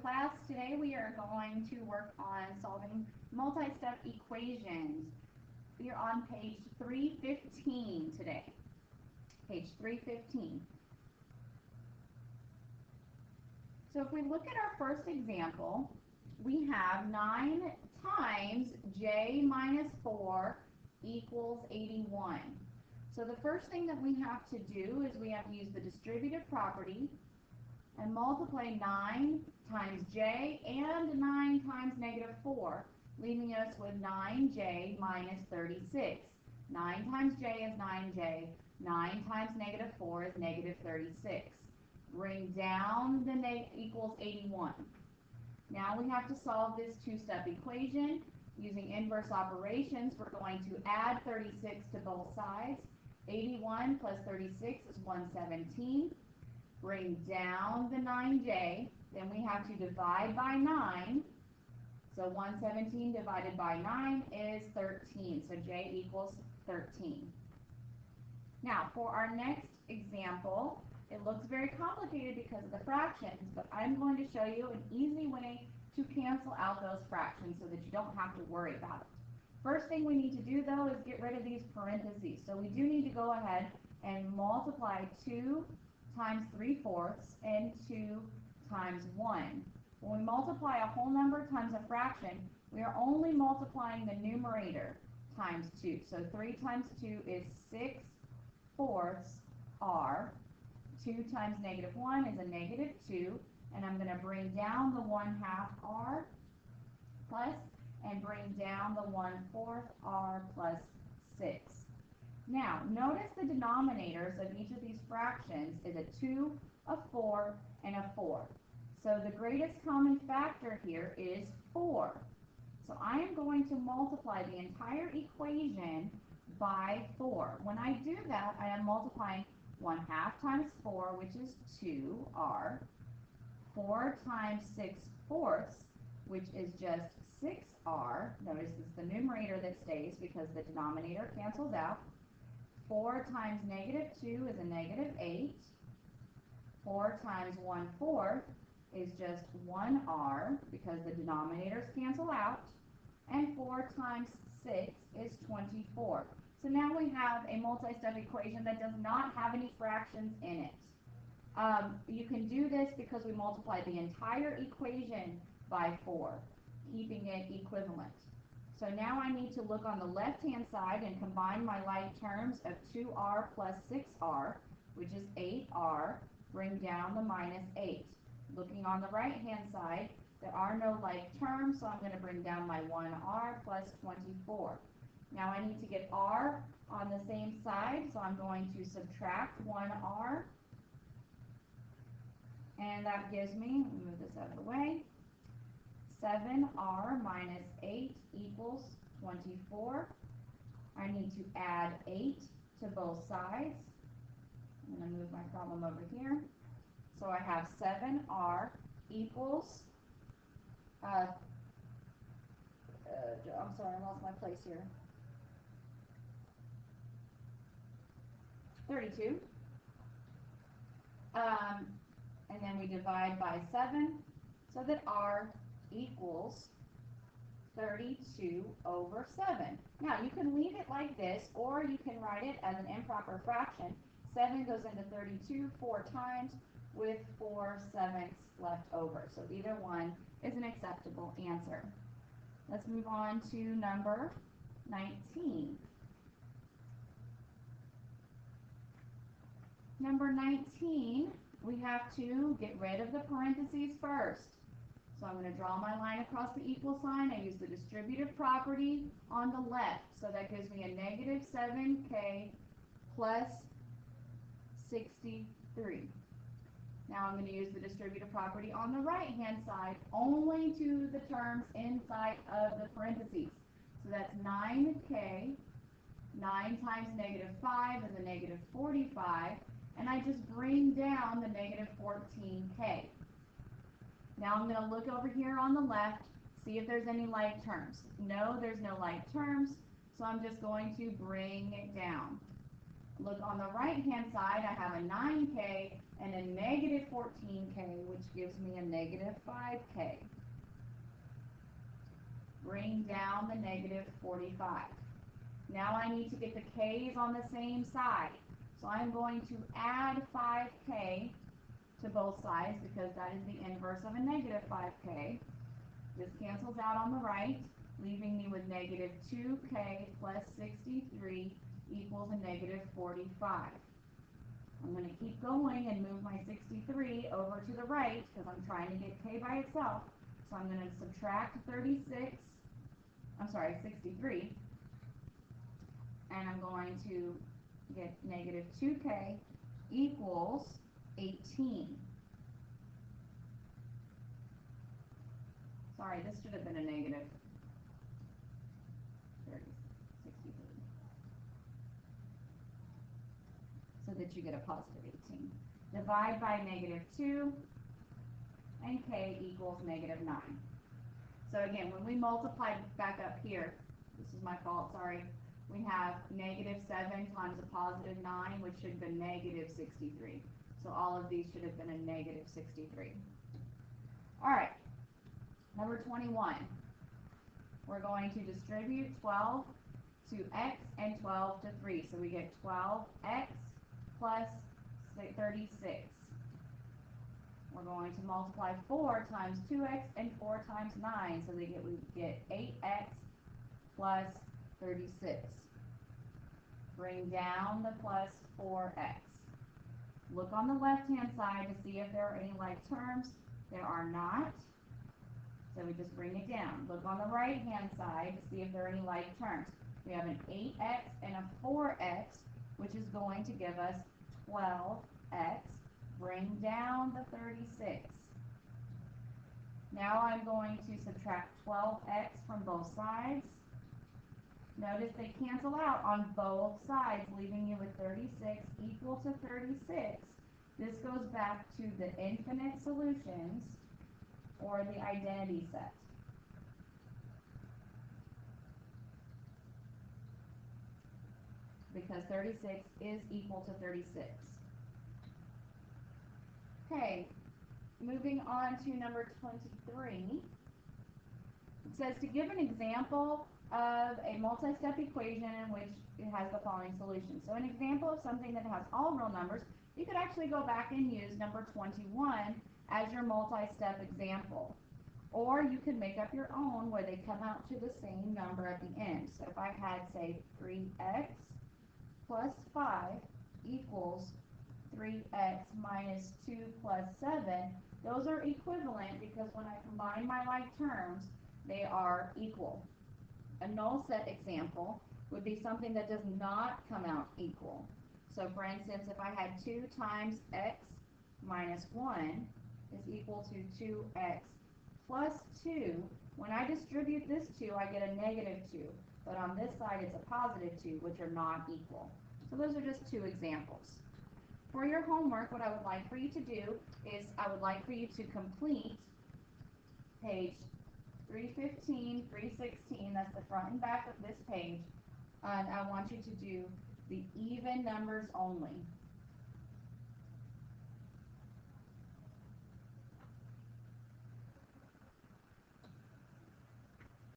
class. Today we are going to work on solving multi-step equations. We are on page 315 today. Page 315. So if we look at our first example, we have 9 times j minus 4 equals 81. So the first thing that we have to do is we have to use the distributive property and multiply 9 times j and 9 times negative 4, leaving us with 9j minus 36. 9 times j is 9j, 9 times negative 4 is negative 36. Bring down the equals 81. Now we have to solve this two-step equation. Using inverse operations, we're going to add 36 to both sides. 81 plus 36 is 117. Bring down the 9j, then we have to divide by 9. So 117 divided by 9 is 13, so j equals 13. Now for our next example, it looks very complicated because of the fractions, but I'm going to show you an easy way to cancel out those fractions so that you don't have to worry about it. First thing we need to do though is get rid of these parentheses. So we do need to go ahead and multiply 2 times 3/4 and 2 times 1. When we multiply a whole number times a fraction, we are only multiplying the numerator times 2. So 3 times 2 is 6/4 r. 2 times negative 1 is a negative 2. And I'm going to bring down the 1/2 r plus and bring down the 1/4 r plus 6. Now, notice the denominators of each of these fractions is a 2, a 4, and a 4. So the greatest common factor here is 4. So I am going to multiply the entire equation by 4. When I do that, I am multiplying 1/2 times 4, which is 2r, 4 times 6/4, which is just 6r. Notice it's the numerator that stays because the denominator cancels out. 4 times negative 2 is a negative 8. 4 times 1/4 is just 1r because the denominators cancel out. And 4 times 6 is 24. So now we have a multi-step equation that does not have any fractions in it. You can do this because we multiply the entire equation by 4, keeping it equivalent. So now I need to look on the left-hand side and combine my like terms of 2r plus 6r, which is 8r, bring down the minus 8. Looking on the right-hand side, there are no like terms, so I'm going to bring down my 1r plus 24. Now I need to get r on the same side, so I'm going to subtract 1r. And that gives me, let me move this out of the way, 7r minus 8 equals 24. I need to add 8 to both sides. I'm going to move my problem over here. So I have 7r equals, I'm sorry, I lost my place here. 32. And then we divide by 7 so that r equals 32/7. Now you can leave it like this, or you can write it as an improper fraction. 7 goes into 32 4 times with 4/7 left over. So either one is an acceptable answer. Let's move on to number 19. Number 19, we have to get rid of the parentheses first. So I'm going to draw my line across the equal sign. I use the distributive property on the left. So that gives me a negative 7k plus 63. Now I'm going to use the distributive property on the right-hand side only to the terms inside of the parentheses. So that's 9k. 9 times negative 5 is a negative 45. And I just bring down the negative 14k. Now I'm going to look over here on the left, see if there's any like terms. No, there's no like terms, so I'm just going to bring it down. Look on the right-hand side, I have a 9k and a negative 14k, which gives me a negative 5k. Bring down the negative 45. Now I need to get the k's on the same side. So I'm going to add 5k to both sides because that is the inverse of a negative 5k. This cancels out on the right, leaving me with negative 2k plus 63 equals a negative 45. I'm going to keep going and move my 63 over to the right because I'm trying to get k by itself. So I'm going to subtract 63, and I'm going to get negative 2k equals 18. Sorry, this should have been a negative 63. So that you get a positive 18. Divide by negative 2, and k equals negative 9. So again, when we multiply back up here, this is my fault, sorry, we have negative 7 times a positive 9, which should have been negative 63. So all of these should have been a negative 63. All right, number 21. We're going to distribute 12 to x and 12 to 3. So we get 12x plus 36. We're going to multiply 4 times 2x and 4 times 9. So we get 8x plus 36. Bring down the plus 4x. Look on the left-hand side to see if there are any like terms. There are not. So we just bring it down. Look on the right-hand side to see if there are any like terms. We have an 8x and a 4x, which is going to give us 12x. Bring down the 36. Now I'm going to subtract 12x from both sides. Notice they cancel out on both sides, leaving you with 36 equal to 36. This goes back to the infinite solutions or the identity set. Because 36 is equal to 36. Okay, moving on to number 23. It says to give an example of a multi-step equation in which it has the following solution. So an example of something that has all real numbers, you could actually go back and use number 21 as your multi-step example. Or you could make up your own where they come out to the same number at the end. So if I had, say, 3x plus 5 equals 3x minus 2 plus 7, those are equivalent because when I combine my like terms, they are equal. A null set example would be something that does not come out equal. So for instance, if I had 2 times x minus 1 is equal to 2x plus 2, when I distribute this 2, I get a negative 2. But on this side, it's a positive 2, which are not equal. So those are just 2 examples. For your homework, what I would like for you to do is I would like for you to complete page 315, 316, that's the front and back of this page, and I want you to do the even numbers only.